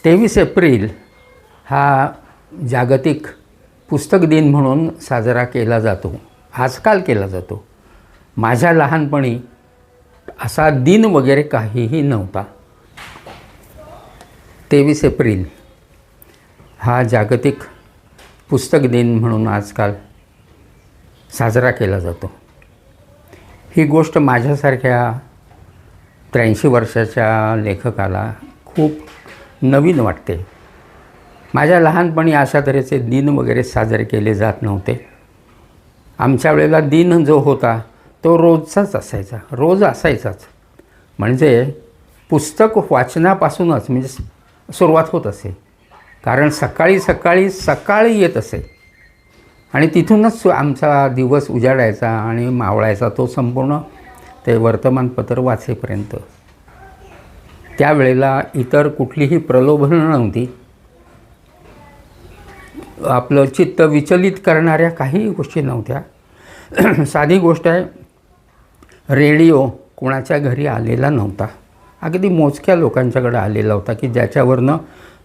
23 April हा जागतिक पुस्तक दिन म्हणून साजरा केला जातो. आजकाल केला जातो. माझ्या लहानपणी असा दिन वगैरे काहीही नव्हता. 23 एप्रिल हा जागतिक पुस्तक दिन म्हणून आजकाल साजरा केला जातो. ही गोष्ट माझ्यासारख्या 83 वर्षाच्या लेखकाला खूप नवीन वाटते. माझ्या लहानपणी अशा तऱ्हेचे दिन वगैरे साजरे केले जात नव्हते. आमच्या वेळेला दिन जो होता तो रोजचाच असायचा, रोज असायचाच. म्हणजे पुस्तक वाचनापासूनच म्हणजे सुरुवात होत असे. कारण सकाळी येत असे आणि तिथूनच आमचा दिवस उजाडायचा आणि मावळायचा तो संपूर्ण ते वर्तमानपत्र वाचेपर्यंत. त्यावेळेला इतर कुठलीही प्रलोभनं नव्हती. आपलं चित्त विचलित करणाऱ्या काही गोष्टी नव्हत्या. साधी गोष्ट आहे, रेडिओ कोणाच्या घरी आलेला नव्हता. अगदी मोजक्या लोकांच्याकडे आलेला होता की ज्याच्यावरनं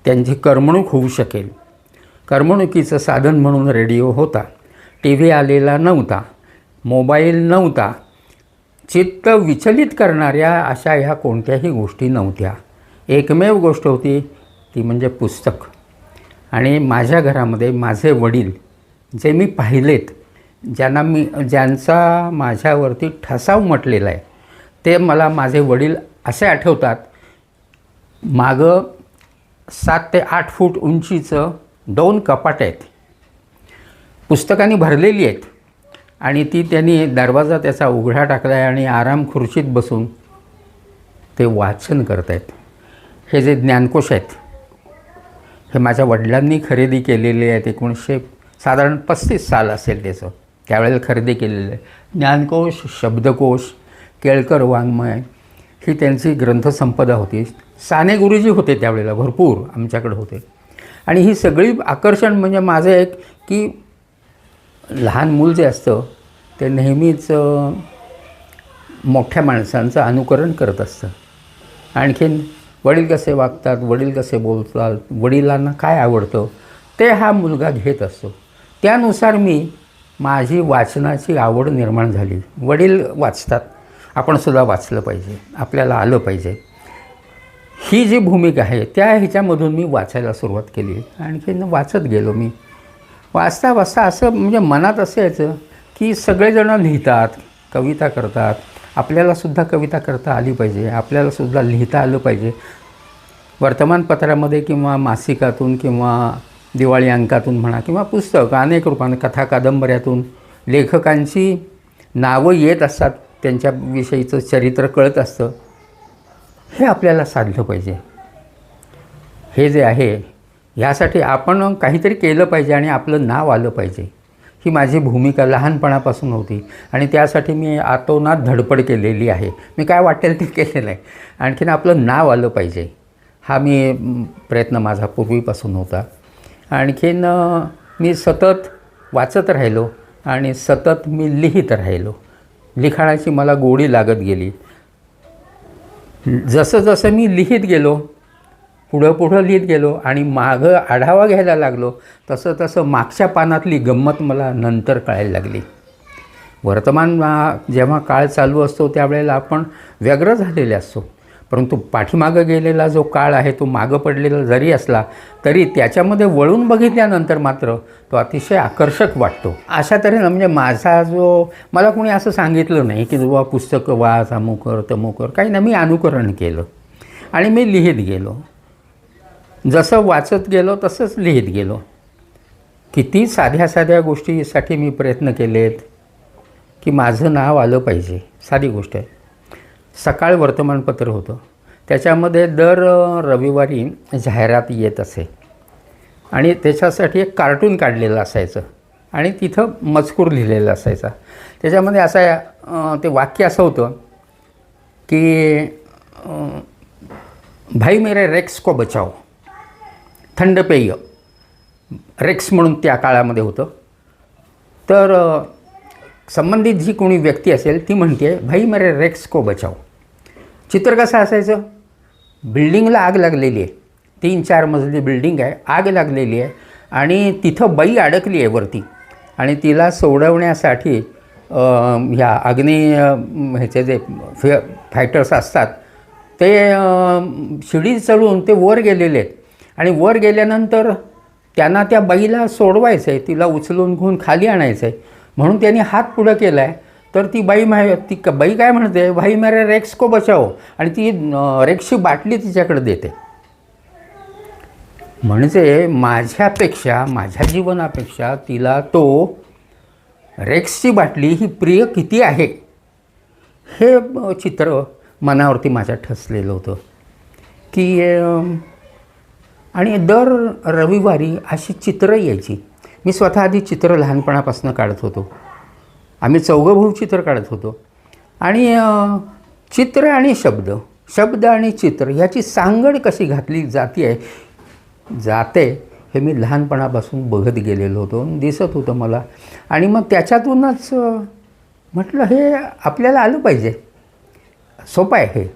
त्यांची करमणूक होऊ शकेल. करमणुकीचं साधन म्हणून रेडिओ होता. टी व्ही आलेला नव्हता, मोबाईल नव्हता. चित्त विचलित करणाऱ्या अशा ह्या कोणत्याही गोष्टी नव्हत्या. एकमेव गोष्ट होती ती म्हणजे पुस्तक. आणि माझ्या घरामध्ये माझे वडील जे मी पाहिलेत, ज्यांचा माझ्यावरती ठसा उमटलेला आहे, ते मला माझे वडील असे आठवतात. मागं 7 ते 8 फूट उंचीचं 2 कपाट आहेत, पुस्तकांनी भरलेली आहेत. आणि ती त्यांनी दरवाजा त्याचा उघडा टाकला आहे आणि आराम खुर्चीत बसून ते वाचन करत आहेत. हे जे ज्ञानकोश आहेत हे माझ्या वडिलांनी खरेदी केलेले आहेत. 1935 साल असेल त्याचं, त्यावेळेला खरेदी केलेलं आहे. ज्ञानकोश, शब्दकोश, केळकर वाङ्मय ही त्यांची ग्रंथसंपदा होती. साने गुरुजी होते त्यावेळेला, भरपूर आमच्याकडे होते. आणि ही सगळी आकर्षण म्हणजे माझं एक की लहान मूल जे असतं ते नेहमीच मोठ्या माणसांचं अनुकरण करत असतं. आणखीन वडील कसे वागतात, वडील कसे बोलतात, वडिलांना काय आवडतं ते हा मुलगा घेत असतो. त्यानुसार माझी वाचनाची आवड निर्माण झाली. वडील वाचतात, आपणसुद्धा वाचलं पाहिजे, आपल्याला आलं पाहिजे. ही जी भूमिका आहे त्या ह्याच्यामधून मी वाचायला सुरुवात केली. आणखीन वाचत गेलो. मी वाचता वाचता असं म्हणजे मनात असं यायचं की सगळेजणं लिहितात, कविता करतात, आपल्यालासुद्धा कविता करता आली पाहिजे, आपल्यालासुद्धा लिहिता आलं पाहिजे. वर्तमानपत्रामध्ये किंवा मासिकातून किंवा दिवाळी अंकातून म्हणा किंवा पुस्तक अनेक रूपाने कथा कादंबऱ्यातून लेखकांची नावं येत असतात, त्यांच्याविषयीचं चरित्र कळत असतं. हे आपल्याला साधलं पाहिजे. हे जे आहे ह्यासाठी आपण काहीतरी केलं पाहिजे आणि आपलं नाव आलं पाहिजे. ही माझी भूमिका लहानपणापासून होती आणि त्यासाठी मी आतोनात धडपड केलेली आहे. मी काय वाटेल ते केलेलं आहे. आणखीन आपलं नाव आलं पाहिजे हा प्रयत्न माझा पूर्वीपासून होता. आणखीन मी सतत वाचत राहिलो आणि सतत मी लिहित राहिलो. लिखाणाची मला गोडी लागत गेली. जसं जसं मी लिहित गेलो, पुढं लिहित गेलो आणि मागं आढावा घ्यायला लागलो, तसं मागच्या पानातली गंमत मला नंतर कळायला लागली. वर्तमान जेव्हा काळ चालू असतो त्यावेळेला आपण व्यग्र झालेले असतो, परंतु पाठीमागं गेलेला जो काळ आहे तो मागं पडलेला जरी असला तरी त्याच्यामध्ये वळून बघितल्यानंतर मात्र तो अतिशय आकर्षक वाटतो. अशा तऱ्हेनं म्हणजे माझा मला कोणी असं सांगितलं नाही की बाबा पुस्तकं वाच, अमुक कर तमुक कर, काही नाही. मी अनुकरण केलं आणि मी लिहित गेलो. जसं वाचत गेलो तसंच लिहित गेलो. किती साध्या गोष्टीसाठी मी प्रयत्न केलेत की माझं नाव आलं पाहिजे. साधी गोष्ट आहे. सकाळ वर्तमानपत्र होतं, त्याच्यामध्ये दर रविवारी जाहिरात येत असे आणि त्याच्यासाठी एक कार्टून काढलेलं असायचं आणि तिथं मजकूर लिहिलेला असायचा. त्याच्यामध्ये ते वाक्य असं होतं की भाई मेरे रेक्स को बचाओ. थंड पेय रेक्स म्हणून त्या काळामध्ये होतं. तर संबंधित जी कोणी व्यक्ती असेल ती म्हणते भाई मेरे रेक्स को बचाओ. चित्र कसं असायचं, बिल्डिंगला आग लागलेली आहे 3-4 मजली बिल्डिंग आहे, आग लागलेली आहे आणि तिथं बाई अडकली आहे वरती आणि तिला सोडवण्यासाठी ह्या ह्याचे जे फायटर्स असतात ते शिडी चढून ते वर गेलेले आहेत आणि वर गेल्यानंतर त्यांना त्या बाईला सोडवायचं आहे, तिला उचलून घेऊन खाली आणायचं आहे. म्हणून त्यांनी हात पुढं केला आहे. तर ती बाई बाई काय म्हणते, भाई मेरे रेक्स को बचाओ, आणि ती रेक्सची बाटली तिच्याकडे देते. म्हणजे माझ्या जीवनापेक्षा तिला तो रेक्सची बाटली ही प्रिय किती आहे हे चित्र मनावरती माझ्या ठसलेलं होतं की आणि दर रविवारी अशी चित्रं यायची. मी स्वतः आधी चित्र लहानपणापासून काढत होतो. आम्ही चौघं चित्र काढत होतो आणि चित्र आणि शब्द आणि चित्र ह्याची सांगड कशी घातली जाते हे मी लहानपणापासून बघत गेलेलो होतो, दिसत होतं मला. आणि मग त्याच्यातूनच म्हटलं हे आपल्याला आलं पाहिजे, सोपं आहे हे.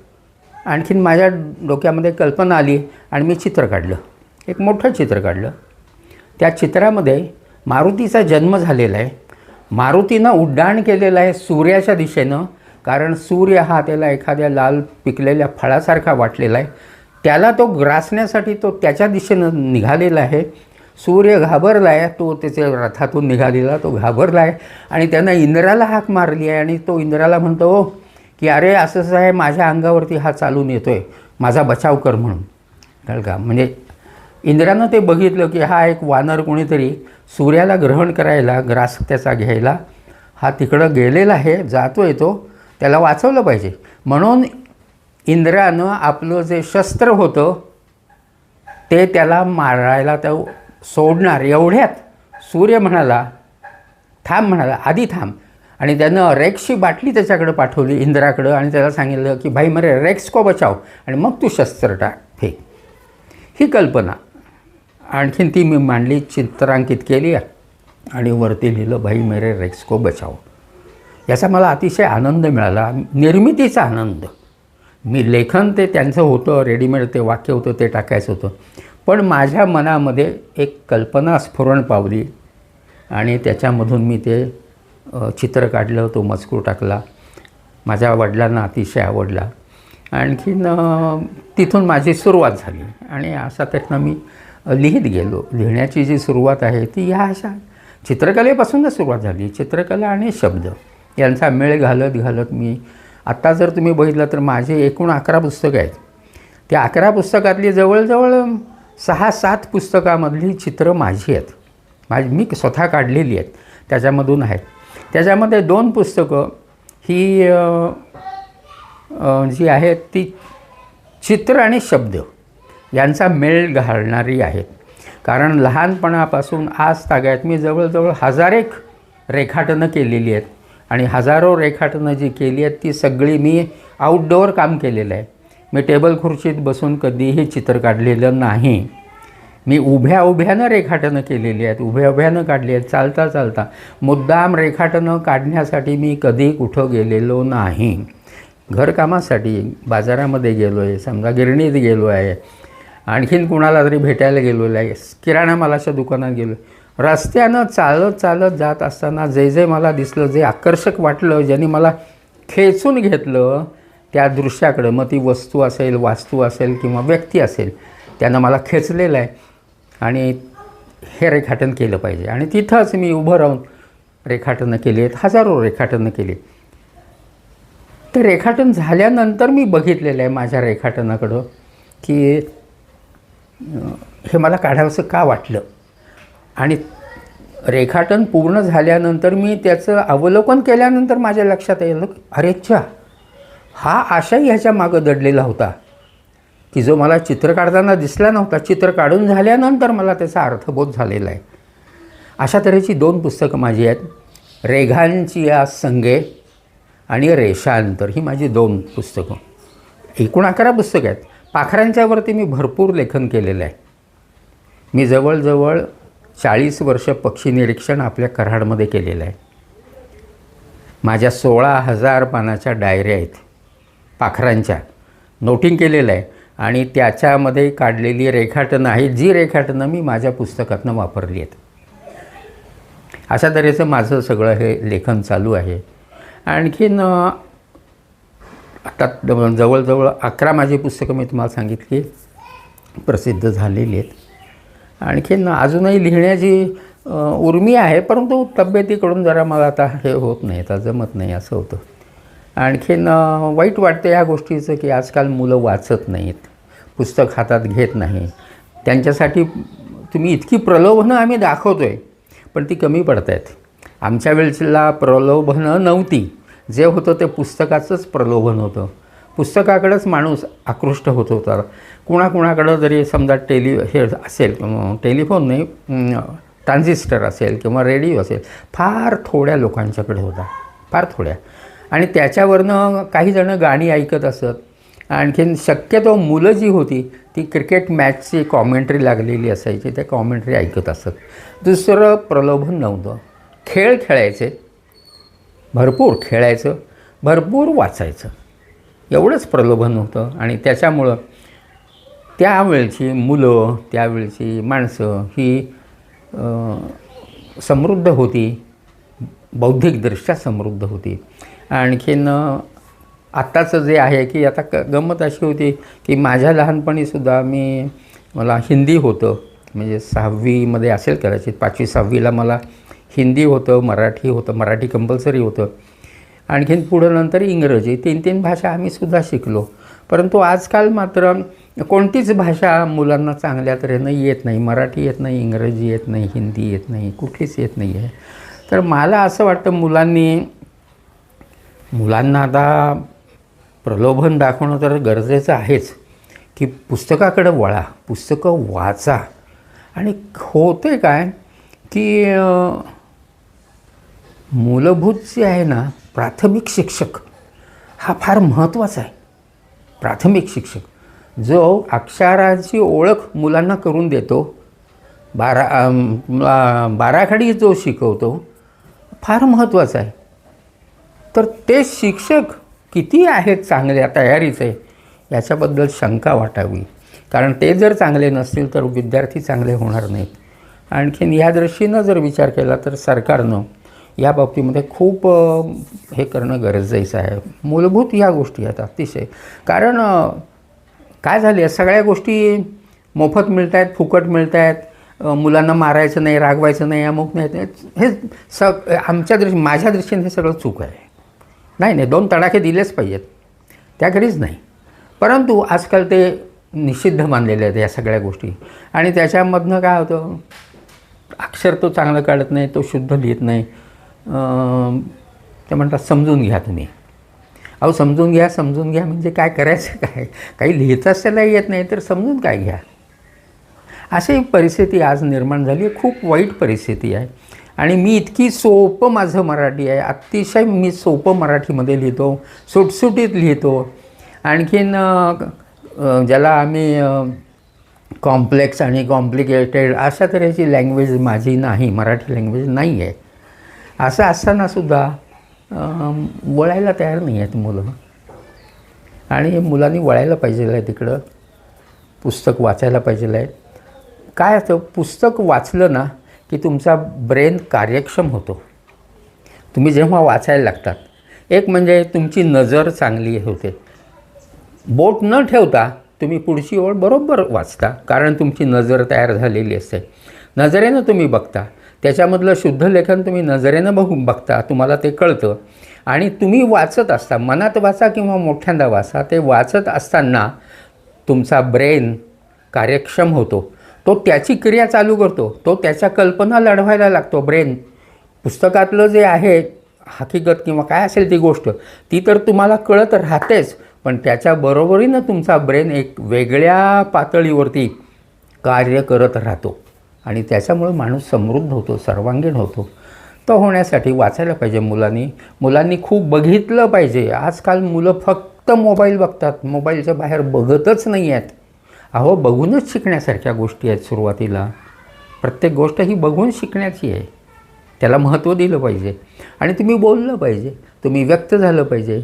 आणखीन माझ्या डोक्यामध्ये कल्पना आली आणि मी चित्र काढलं, एक मोठं चित्र काढलं. त्या चित्रामध्ये मारुतीचा जन्म झालेला आहे. मारुतीनं उड्डाण केलेलं आहे सूर्याच्या दिशेनं, कारण सूर्य हा त्याला एखाद्या लाल पिकलेल्या फळासारखा वाटलेला आहे. त्याला तो ग्रासण्यासाठी तो त्याच्या दिशेनं निघालेला आहे. सूर्य घाबरला आहे, तो त्याच्या रथातून निघालेला तो घाबरला आहे आणि त्यानं इंद्राला हाक मारली आहे आणि तो इंद्राला म्हणतो की अरे असं आहे, माझ्या अंगावरती हा चालून येतो आहे, माझा बचाव कर म्हणून. कळलं का? म्हणजे इंद्रानं ते बघितलं की हा एक वानर कोणीतरी सूर्याला ग्रहण करायला, ग्रास त्याचा घ्यायला हा तिकडं गेलेला आहे, जातो आहे, तो त्याला वाचवलं पाहिजे. म्हणून इंद्रानं आपलं जे शस्त्र होतं ते त्याला मारायला तो सोडणार. एवढ्यात सूर्य म्हणाला थांब, म्हणाला आधी थांब. आणि त्यानं रेक्सची बाटली त्याच्याकडे पाठवली इंद्राकडं आणि त्याला सांगितलं की भाई मेरे रेक्स को बचाव, आणि मग तू शस्त्र फेक. ही कल्पना आणखीन ती मी मांडली, चित्रांकित केली आणि वरती लिहिलं भाई मेरे रेक्स को बचाव. याचा मला अतिशय आनंद मिळाला, निर्मितीचा आनंद. मी लेखन ते त्यांचं होतं, रेडीमेड ते वाक्य होतं, ते टाकायचं होतं. पण माझ्या मनामध्ये एक कल्पना स्फुरण पावली आणि त्याच्यामधून मी ते चित्र काढलं, तो मजकूर टाकला. माझ्या वडिलांना अतिशय आवडला. आणखीन तिथून माझी सुरुवात झाली आणि असा त्यातनं मी लिहित गेलो. लिहिण्याची जी सुरुवात आहे ती ह्या अशा चित्रकलेपासूनच सुरुवात झाली. चित्रकला आणि शब्द यांचा मेळ घालत मी आत्ता जर तुम्ही बघितलं तर माझे एकूण 11 पुस्तकं आहेत. त्या 11 पुस्तकातली जवळजवळ 6-7 पुस्तकामधली चित्रं माझी आहेत, मी स्वतः काढलेली आहेत, त्याच्यामधून आहेत. त्याच्यामध्ये 2 पुस्तकं ही जी आहेत ती चित्र आणि शब्द यांचा मेळ घालणारी आहेत. कारण लहानपणापासून आज तागायत मी जवळजवळ 1000 रेखाटनं केलेली आहेत आणि हजारो रेखाटनं जी केली आहेत ती सगळी मी आउटडोअर काम केलेलं आहे. मी टेबल खुर्चीत बसून कधीही चित्र काढलेलं नाही. मी उभ्यानं रेखाटनं केलेली आहेत, उभ्यानं काढली आहेत, चालता मुद्दाम रेखाटनं काढण्यासाठी मी कधी कुठं गेलेलो नाही. घरकामासाठी बाजारामध्ये गेलो आहे, समजा गिरणीत गेलो आहे, आणखीन कुणाला तरी भेटायला गेलेलो आहे, किराणा मालाच्या दुकानात गेलो. रस्त्यानं चालत जात असताना जे मला दिसलं, जे आकर्षक वाटलं, ज्यांनी मला खेचून घेतलं त्या दृश्याकडं, मग ती वस्तू असेल, वास्तू असेल किंवा व्यक्ती असेल, त्यानं मला खेचलेलं आहे आणि हे रेखाटन केलं पाहिजे. आणि तिथंच मी उभं राहून रेखाटनं केली आहेत, हजारो रेखाटनं केली. ते रेखाटन झाल्यानंतर मी बघितलेलं आहे माझ्या रेखाटनाकडं की हे मला काढावंसं का वाटलं. आणि रेखाटन पूर्ण झाल्यानंतर मी त्याचं अवलोकन केल्यानंतर माझ्या लक्षात आलं अरे च्छा, हा आशय ह्याच्या मागं दडलेला होता की जो मला चित्र काढताना दिसला नव्हता. चित्र काढून झाल्यानंतर मला त्याचा अर्थबोध झालेला आहे. अशा तऱ्हेची 2 पुस्तकं माझी आहेत, रेघांची या संगे आणि रेषांतर. ही माझी 2 पुस्तकं. एकूण 11 पुस्तकं आहेत. पाखरांच्यावरती मी भरपूर लेखन केलेलं आहे. मी जवळजवळ 40 वर्ष पक्षी निरीक्षण आपल्या कराडमध्ये केलेलं आहे. माझ्या 16,000 पानाच्या डायऱ्या आहेत पाखरांच्या, नोटिंग केलेलं आहे. आणि त्याच्यामध्ये काढलेली रेखाटनं आहेत, जी रेखाटनं मी माझ्या पुस्तकातनं वापरली आहेत. अशा तऱ्हेचं माझं सगळं हे लेखन चालू आहे. आणखीन आता जवळजवळ 11 माझी पुस्तकं मी तुम्हाला सांगितली प्रसिद्ध झालेली आहेत. आणखीन अजूनही लिहिण्याची उर्मी आहे, परंतु तब्येतीकडून जरा मला आता हे होत नाही, आता जमत नाही असं होतं. आणखीन वाईट वाटतं या गोष्टीचं की आजकाल मुलं वाचत नाहीत, पुस्तक हातात घेत नाही. त्यांच्यासाठी तुम्ही इतकी प्रलोभनं आम्ही दाखवतो आहे, पण ती कमी पडत आहेत. आमच्या वेळेला प्रलोभनं नव्हती, जे होतं ते पुस्तकाचंच प्रलोभन होतं. पुस्तकाकडेच माणूस आकृष्ट होत होता. कुणाकुणाकडं जरी समजा हे असेल, टेलिफोन नाही, ट्रान्झिस्टर असेल किंवा रेडिओ असेल, फार थोड्या लोकांच्याकडे होता, फार थोड्या. आणि त्याच्यावरनं काही जणं गाणी ऐकत असत. आणखीन शक्यतो मुलं जी होती ती क्रिकेट मॅचची कॉमेंट्री लागलेली असायची, त्या कॉमेंट्री ऐकत असत. दुसरं प्रलोभन नव्हतं. खेळ खेळायचे, भरपूर खेळायचं, भरपूर वाचायचं, एवढंच प्रलोभन होतं. आणि त्याच्यामुळं त्यावेळची मुलं, त्यावेळची माणसं ही समृद्ध होती, बौद्धिकदृष्ट्या समृद्ध होती. आणखीन आत्ताचं जे आहे की आता गंमत अशी होती की माझ्या लहानपणीसुद्धा मला हिंदी होतं, म्हणजे 6वीमध्ये असेल कदाचित, 5वी-6वीला मला हिंदी होतं, मराठी होतं, मराठी कंपल्सरी होतं. आणखीन पुढं नंतर इंग्रजी, 3 भाषा आम्हीसुद्धा शिकलो. परंतु आजकाल मात्र कोणतीच भाषा मुलांना चांगल्या तऱ्हेनं येत नाही. मराठी येत नाही, इंग्रजी येत नाही, हिंदी येत नाही, कुठलीच येत नाही आहे. तर मला असं वाटतं मुलांना आता प्रलोभन दाखवणं तर गरजेचं आहेच की पुस्तकाकडे वळा, पुस्तकं वाचा. आणि होतं आहे काय की मूलभूत जे आहे ना, प्राथमिक शिक्षक हा फार महत्त्वाचा आहे. प्राथमिक शिक्षक जो अक्षराची ओळख मुलांना करून देतो, बाराखडी जो शिकवतो, फार महत्त्वाचा आहे. तर ते शिक्षक किती आहेत चांगल्या तयारीचे याच्याबद्दल शंका वाटावी, कारण ते जर चांगले नसतील तर विद्यार्थी चांगले होणार नाहीत. आणखीन ह्या दृष्टीनं जर विचार केला तर सरकारनं या बाबतीमध्ये खूप हे करणं गरजेचं आहे. मूलभूत ह्या गोष्टी आहेत अतिशय. कारण काय झाले, सगळ्या गोष्टी मोफत मिळत आहेत, फुकट मिळत आहेत. मुलांना मारायचं नाही, रागवायचं नाही, अमुक नाही, हे माझ्या दृष्टीने हे सगळं चूक आहे. नाही 2 तडाखे दिलेच पाहिजेत, त्याकडेच नाही. परंतु आजकाल ते निषिद्ध मानलेले आहेत या सगळ्या गोष्टी. आणि त्याच्यामधनं काय होतं, अक्षर तो चांगलं काढत नाही, तो शुद्ध लिहित नाही. ते म्हणतात समजून घ्या तुम्ही. अहो समजून घ्या म्हणजे काय करायचं काय, काही लिहिताच त्याला येत नाही तर समजून काय घ्या. अशी परिस्थिती आज निर्माण झाली आहे, खूप वाईट परिस्थिती आहे. आणि मी इतकी सोपं माझं मराठी आहे, अतिशय मी सोपं मराठीमध्ये लिहितो, सुटसुटीत लिहितो. आणखीन ज्याला आम्ही कॉम्प्लेक्स आणि कॉम्प्लिकेटेड अशा तऱ्हेची लँग्वेज माझी नाही, मराठी लँग्वेज नाही आहे. असं असतानासुद्धा वळायला तयार नाही आहेत मुलं. आणि मुलांनी वळायला पाहिजे आहे तिकडं, पुस्तक वाचायला पाहिजे आहे. काय असतं, पुस्तक वाचलं ना की तुमचा ब्रेन कार्यक्षम होतो. तुम्ही जेव्हा वाचायला लागतात, एक म्हणजे तुमची नजर चांगली होते. बोट न ठेवता तुम्ही पुढची ओळ बरोबर वाचता, कारण तुमची नजर तयार झालेली असते. नजरेनं तुम्ही बघता, त्याच्यामधलं शुद्ध लेखन तुम्ही नजरेनं बघता, तुम्हाला ते कळतं. आणि तुम्ही वाचत असता, मनात वाचा किंवा मोठ्यांदा वाचा, ते वाचत असताना तुमचा ब्रेन कार्यक्षम होतो. तो त्याची क्रिया चालू करतो, तो त्याच्या कल्पना लढवायला लागतो. ब्रेन पुस्तकातलं जे आहे हकीकत किंवा काय असेल ती गोष्ट, ती तर तुम्हाला कळत राहतेच, पण त्याच्याबरोबरीनं तुमचा ब्रेन एक वेगळ्या पातळीवरती कार्य करत राहतो. आणि त्याच्यामुळे माणूस समृद्ध होतो, सर्वांगीण होतो. तो होण्यासाठी वाचायला पाहिजे मुलांनी खूप बघितलं पाहिजे. आजकाल मुलं फक्त मोबाईल बघतात, मोबाईलच्या बाहेर बघतच नाही आहेत. अहो बघूनच शिकण्यासारख्या गोष्टी आहेत. सुरुवातीला प्रत्येक गोष्ट ही बघून शिकण्याची आहे, त्याला महत्त्व दिलं पाहिजे. आणि तुम्ही बोललं पाहिजे, तुम्ही व्यक्त झालं पाहिजे,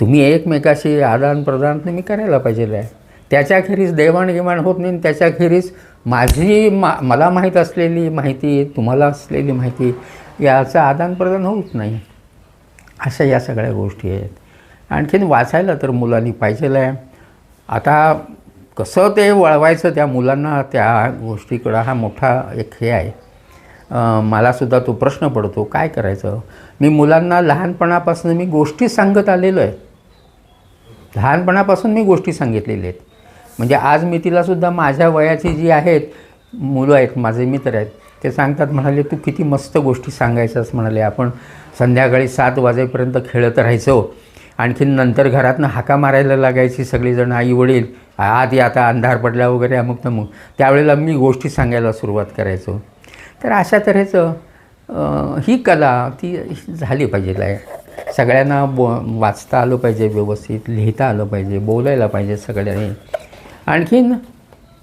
तुम्ही एकमेकाशी आदानप्रदान तुम्ही करायला पाहिजे आहे. त्याच्याखेरीज देवाणघेवाण होत नाही. त्याच्याखेरीज मला माहीत असलेली माहिती, तुम्हाला असलेली माहिती याचं आदानप्रदान होत नाही. अशा या सगळ्या गोष्टी आहेत. आणखीन वाचायला तर मुलांनी पाहिजेलं आहे. आता कसं ते वळवायचं त्या मुलांना त्या गोष्टीकडं हा मोठा एक हे आहे. मलासुद्धा तो प्रश्न पडतो, काय करायचं. मी मुलांना लहानपणापासून मी गोष्टी सांगत आलेलो आहे. लहानपणापासून मी गोष्टी सांगितलेल्या आहेत. म्हणजे आज मी तिलासुद्धा माझ्या वयाची जी आहेत मुलं आहेत, माझे मित्र आहेत, ते सांगतात, म्हणाले तू किती मस्त गोष्टी सांगायचास. म्हणाले आपण संध्याकाळी 7 वाजेपर्यंत खेळत राहायचो. आणखीन नंतर घरातनं हाका मारायला लागायची सगळीजण, आई वडील आधी आता अंधार पडला वगैरे अमुक तमुक. त्यावेळेला मी गोष्टी सांगायला सुरुवात करायचो. तर अशा तऱ्हेचं ही कला ती झाली पाहिजे आहे. सगळ्यांना वाचता आलं पाहिजे, व्यवस्थित लिहिता आलं पाहिजे, बोलायला पाहिजे सगळ्यांनी. आणखीन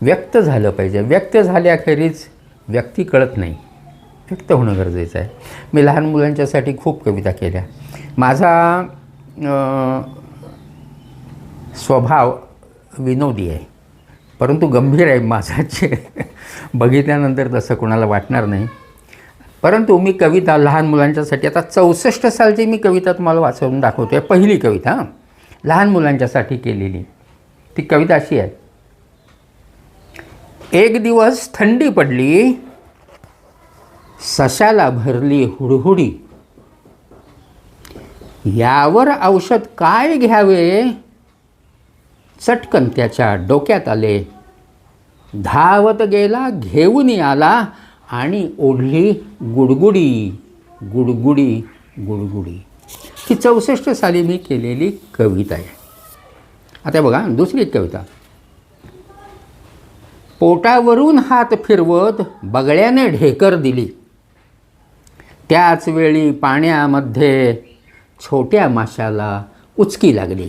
व्यक्त झालं पाहिजे. व्यक्त झाल्याखेरीज व्यक्ती कळत नाही. व्यक्त होणं गरजेचं आहे. मी लहान मुलांच्यासाठी खूप कविता केल्या. माझा स्वभाव विनोदी आहे, परंतु गंभीर आहे माझा. बघितल्यानंतर तसं कोणाला वाटणार नाही. परंतु मी कविता लहान मुलांच्यासाठी आता 64 सालची मी कविता तुम्हाला वाचवून दाखवतो आहे. पहिली कविता लहान मुलांच्यासाठी केलेली. ती कविता अशी आहे. एक दिवस थंडी पडली, सशाला भरली हुडहुडी, यावर औषध काय घ्यावे चटकन त्याच्या डोक्यात आले. धावत गेला, घेऊन आला आणि ओढली गुडगुडी गुडगुडी गुडगुडी. ही 64 साली मी केलेली कविता आहे. आता बघा दुसरी कविता. पोटावरून हात फिरवत बगळ्याने ढेकर दिली, त्याच वेळी पाण्यामध्ये छोट्या माशाला उचकी लागली.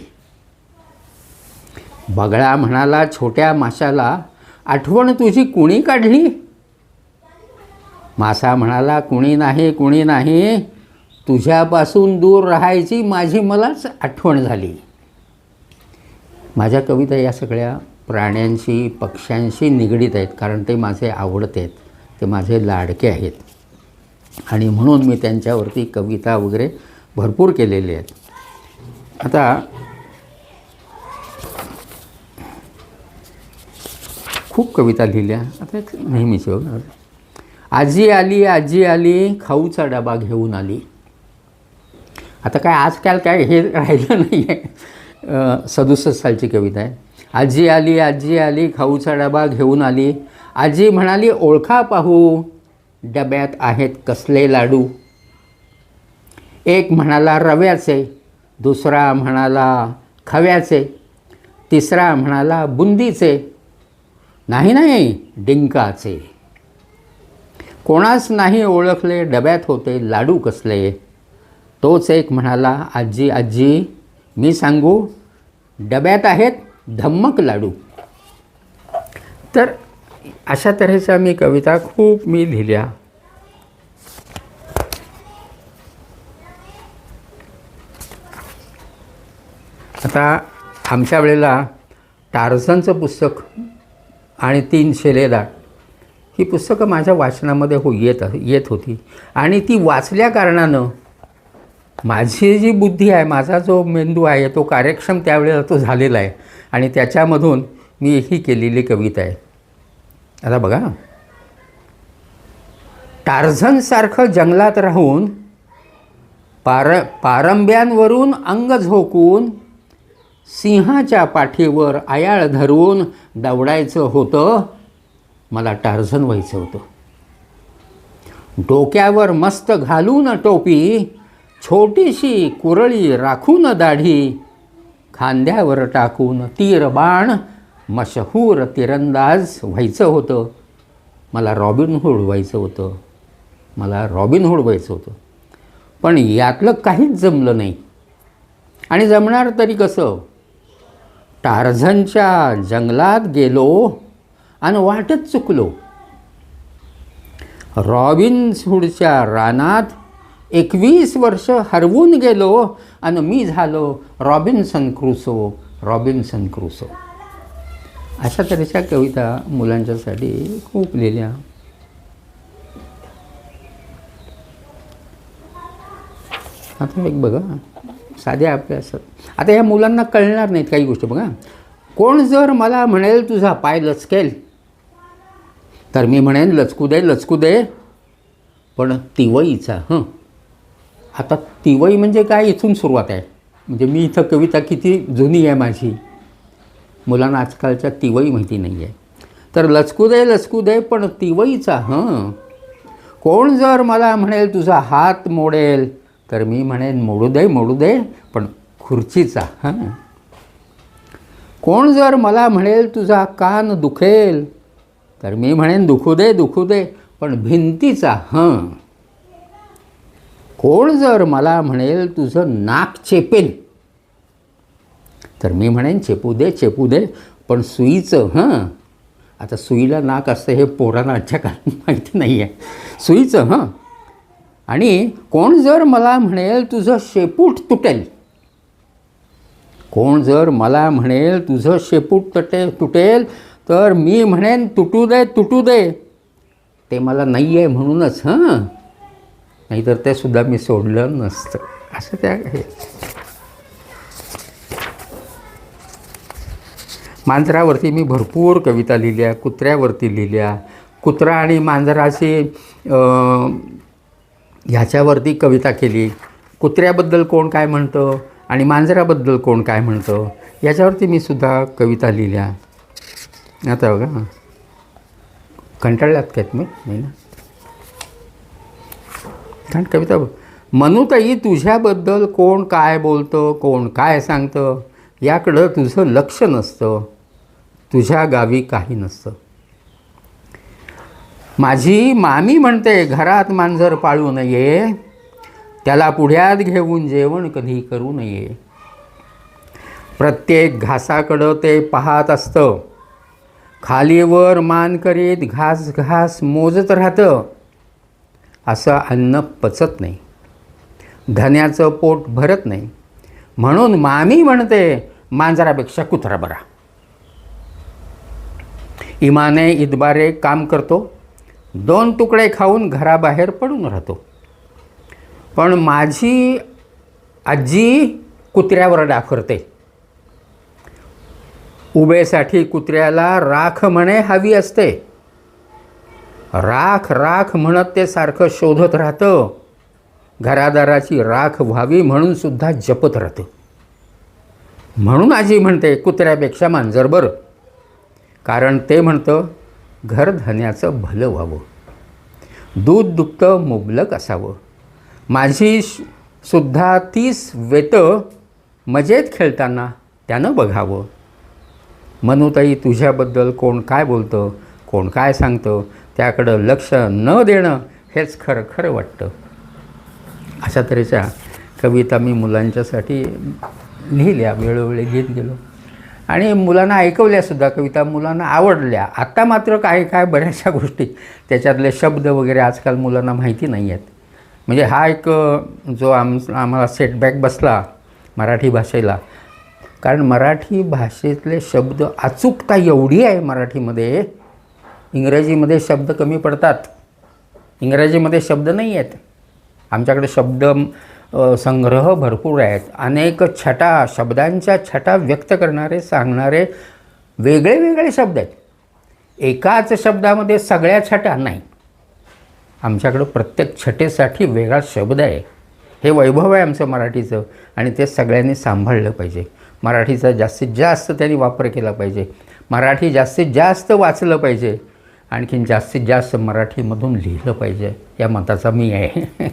बगळा म्हणाला छोट्या माशाला, आठवण तुझी कुणी काढली. मासा म्हणाला कुणी नाही कुणी नाही, तुझ्यापासून दूर राहायची माझी मलाच आठवण झाली. माझ्या कविता या सगळ्या प्राण्यांशी पक्ष्यांशी निगडीत आहेत, कारण ते माझे आवडते आहेत, ते माझे लाडके आहेत. आणि म्हणून मी त्यांच्यावरती कविता वगैरे भरपूर केलेले आहेत. आता खूप कविता लिहिल्या. आता एक नेहमीची बघा. आजी आली खाऊचा डबा घेऊन आली. आता काय आजकाल काय हे राहिलं नाही आहे. 67 सालची कविता आहे. आजी आली खाऊचा डबा घेऊन आली. आजी म्हणाली ओळखा पाहू डब्यात आहेत कसले लाडू. एक म्हणाला रव्याचे, दुसरा म्हणाला खव्याचे, तिसरा म्हणाला बुंदीचे, नाही डिंकाचे. कोणास नाही ओळखले डब्यात होते लाडू कसले. तोच एक म्हणाला आजी मी सांगू डब्यात आहेत धम्मक लाडू. तर अशा तऱ्हेच्या मी कविता खूप मी लिहिल्या. आता आमच्या वेळेला टार्झनचं पुस्तक आणि 3 शेलेदार ही पुस्तकं माझ्या वाचनामध्ये येत होती. आणि ती वाचल्या कारणानं माझी जी बुद्धी आहे, माझा जो मेंदू आहे तो कार्यक्षम त्यावेळेला तो झालेला आहे. आणि त्याच्यामधून मी ही केलेली कविता आहे. आता बघा. टार्झनसारखं जंगलात राहून पारंब्यांवरून अंग झोकून सिंहाच्या पाठीवर आयाळ धरून दौडायचं होतं. मला टार्झन व्हायचं होतं. डोक्यावर मस्त घालून टोपी, छोटीशी कुरळी राखून दाढी, खांद्यावर टाकून तीर बाण मशहूर तिरंदाज व्हायचं होतं. मला रॉबिन हुड व्हायचं होतं. पण यातलं काहीच जमलं नाही. आणि जमणार तरी कसं. टार्झनच्या जंगलात गेलो आणि वाटच चुकलो. रॉबिन हुडच्या रानात 21 वर्ष हरवून गेलो आणि मी झालो रॉबिन्सन क्रुसो, रॉबिन्सन क्रुसो. अशा तऱ्हेच्या कविता मुलांच्यासाठी खूप लिहिल्या. आता एक बघा, साध्या अभ्यासात आता या मुलांना कळणार नाहीत काही गोष्टी. बघा, कोण जर मला म्हणेल तुझा पाय लचकेल, तर मी म्हणेन लचकू दे, लचकू दे, पण तिवईचा. आता तिवई म्हणजे काय, इथून सुरुवात आहे. म्हणजे मी इथं कविता किती जुनी आहे माझी, मुलांना आजकालच्या तिवई माहिती नाही आहे. तर लचकू दे, लचकू दे, पण तिवईचा. कोण जर मला म्हणेल तुझा हात मोडेल, तर मी म्हणेन मोडू दे, मोडू दे, पण खुर्चीचा. कोण जर मला म्हणेल तुझा कान दुखेल, तर मी म्हणेन दुखू दे, दुखू दे, पण भिंतीचा. कोण जर मला म्हणेल तुझं नाक चेपेल, तर मी म्हणेन चेपू दे, चेपू दे, पण सुईचं. आता सुईला नाक असतं हे पोरांना आजच्या काळात माहिती नाही आहे. सुईचं. आणि कोण जर मला म्हणेल तुझं शेपूट तुटेल, कोण जर मला म्हणेल तुझं शेपूट तुटेल, तर मी म्हणेन तुटू दे, तुटू दे, ते मला नाही आहे म्हणूनच. नाहीतर ते सुद्धा मी सोडलं नसतं. असं त्या हे मांजरावरती मी भरपूर कविता लिहिल्या, कुत्र्यावरती लिहिल्या. कुत्रा आणि मांजराची ह्याच्यावरती कविता केली. कुत्र्याबद्दल कोण काय म्हणतं आणि मांजराबद्दल कोण काय म्हणतं याच्यावरती मी सुद्धा कविता लिहिल्या. आता बघा, कंटाळल्यात काय तुम्ही? नाही ना. कारण कविता मनूताई, तुझ्याबद्दल कोण काय बोलतं, कोण काय सांगतं याकडं तुझं लक्ष नसतं. तुझ्या गावी काही नसतं. माझी मामी म्हणते घरात मांजर पाळू नये, त्याला पुढ्यात घेऊन जेवण कधी करू नये. प्रत्येक घासाकडं ते पाहत असतं, खालीवर मान करीत घास घास मोजत राहतं. असं अन्न पचत नाही, धन्याचं पोट भरत नाही, म्हणून मामी म्हणते मांजरापेक्षा कुत्रा बरा. इमाने इतबारे काम करतो, 2 तुकडे खाऊन घराबाहेर पडून राहतो. पण माझी आजी कुत्र्यावर डाफरते. उभेसाठी कुत्र्याला राख म्हणे हवी असते. राख राख म्हणत ते सारखं शोधत राहतं. घरादाराची राख व्हावी म्हणून सुद्धा जपत राहतं. म्हणून आजी म्हणते कुत्र्यापेक्षा मांजर बरं. कारण ते म्हणतं घरधन्याचं भलं व्हावं, दूध दुभतं मुबलक असावं. माझी सुद्धा 30 वेतं मजेत खेळताना त्यानं बघावं. मनूताई, तुझ्याबद्दल कोण काय बोलतं, कोण काय सांगतं त्याकडं लक्ष न देणं हेच खरं खरं वाटतं. अशा तऱ्हेच्या कविता मी मुलांच्यासाठी लिहिल्या, वेळोवेळी घेत गेलो आणि मुलांना ऐकवल्यासुद्धा. कविता मुलांना आवडल्या. आत्ता मात्र काय काय बऱ्याचशा गोष्टी त्याच्यातले शब्द वगैरे आजकाल मुलांना माहिती नाही आहेत. म्हणजे हा एक जो आम्हाला सेटबॅक बसला मराठी भाषेला. कारण मराठी भाषेतले शब्द अचूकता एवढी आहे मराठीमध्ये. इंग्रजीमध्ये शब्द कमी पडतात, इंग्रजीमध्ये शब्द नाही आहेत. आमच्याकडे शब्द संग्रह भरपूर आहेत. अनेक छटा, शब्दांच्या छटा व्यक्त करणारे, सांगणारे वेगळे वेगळे शब्द आहेत. एकाच शब्दामध्ये सगळ्या छटा नाही. आमच्याकडं प्रत्येक छटेसाठी वेगळा शब्द आहे. हे वैभव आहे आमचं मराठीचं आणि ते सगळ्यांनी सांभाळलं पाहिजे. मराठीचा जास्तीत जास्त त्यांनी वापर केला पाहिजे. मराठी जास्तीत जास्त वाचलं पाहिजे. आणखीन जास्तीत जास्त मराठीमधून लिहिलं पाहिजे या मताचा मी आहे.